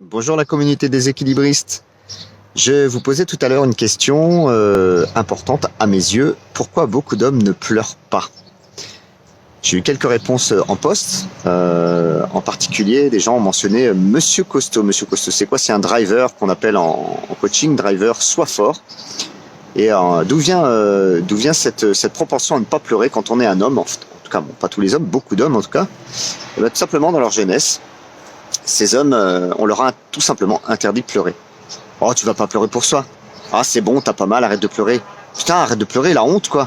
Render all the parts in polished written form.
Bonjour la communauté des équilibristes. Je vous posais tout à l'heure une question importante à mes yeux. Pourquoi beaucoup d'hommes ne pleurent pas? J'ai eu quelques réponses en poste. En particulier, des gens ont mentionné Monsieur Costaud. Monsieur Costaud, c'est quoi? C'est un driver qu'on appelle en coaching, driver soit fort. Et d'où vient cette propension à ne pas pleurer quand on est un homme? En tout cas, bon, pas tous les hommes, beaucoup d'hommes en tout cas. Et bien, tout simplement dans leur jeunesse, ces hommes, on leur a tout simplement interdit de pleurer. Oh, tu vas pas pleurer pour soi. Ah, c'est bon, t'as pas mal, arrête de pleurer. Putain, arrête de pleurer, la honte, quoi.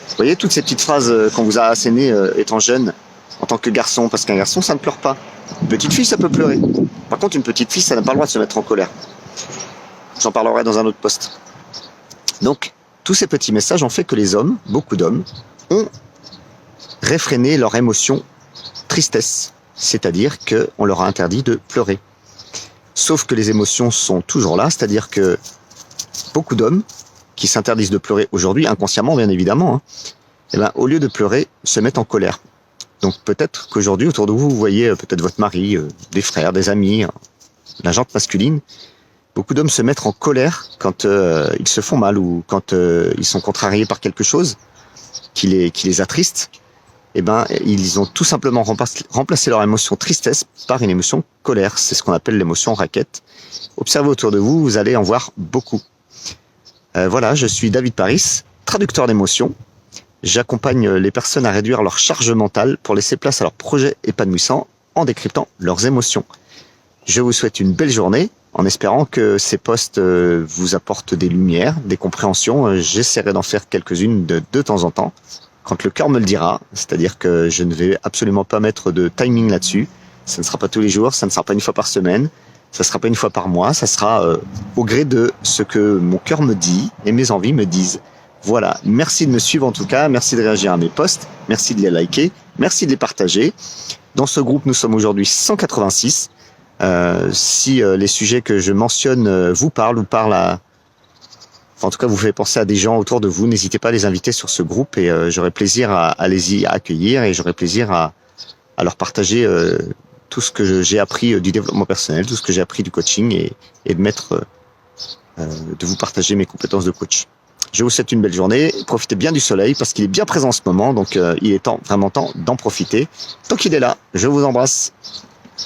Vous voyez toutes ces petites phrases qu'on vous a assénées étant jeune, en tant que garçon, parce qu'un garçon, ça ne pleure pas. Une petite fille, ça peut pleurer. Par contre, une petite fille, ça n'a pas le droit de se mettre en colère. J'en parlerai dans un autre poste. Donc, tous ces petits messages ont fait que les hommes, beaucoup d'hommes, ont réfréné leur émotion tristesse. C'est-à-dire qu'on leur a interdit de pleurer. Sauf que les émotions sont toujours là, c'est-à-dire que beaucoup d'hommes qui s'interdisent de pleurer aujourd'hui, inconsciemment bien évidemment, eh ben, au lieu de pleurer, se mettent en colère. Donc peut-être qu'aujourd'hui, autour de vous, vous voyez peut-être votre mari, des frères, des amis, la jante masculine. Beaucoup d'hommes se mettent en colère quand ils se font mal ou quand ils sont contrariés par quelque chose qui les attriste. Eh ben, ils ont tout simplement remplacé leur émotion tristesse par une émotion colère. C'est ce qu'on appelle l'émotion raquette. Observez autour de vous, vous allez en voir beaucoup. Voilà, je suis David Paris, traducteur d'émotions. J'accompagne les personnes à réduire leur charge mentale pour laisser place à leurs projets épanouissants en décryptant leurs émotions. Je vous souhaite une belle journée en espérant que ces posts vous apportent des lumières, des compréhensions. J'essaierai d'en faire quelques-unes de temps en temps, quand le cœur me le dira, c'est-à-dire que je ne vais absolument pas mettre de timing là-dessus. Ça ne sera pas tous les jours, ça ne sera pas une fois par semaine, ça ne sera pas une fois par mois, ça sera au gré de ce que mon cœur me dit et mes envies me disent. Voilà, merci de me suivre en tout cas, merci de réagir à mes posts, merci de les liker, merci de les partager. Dans ce groupe, nous sommes aujourd'hui 186. Si les sujets que je mentionne vous parlent ou parlent à... Enfin, en tout cas, vous faites penser à des gens autour de vous, n'hésitez pas à les inviter sur ce groupe et j'aurai plaisir à les y accueillir et j'aurai plaisir à leur partager tout ce que j'ai appris du développement personnel, tout ce que j'ai appris du coaching et de vous partager mes compétences de coach. Je vous souhaite une belle journée, profitez bien du soleil parce qu'il est bien présent en ce moment, donc il est vraiment temps d'en profiter. Tant qu'il est là, je vous embrasse.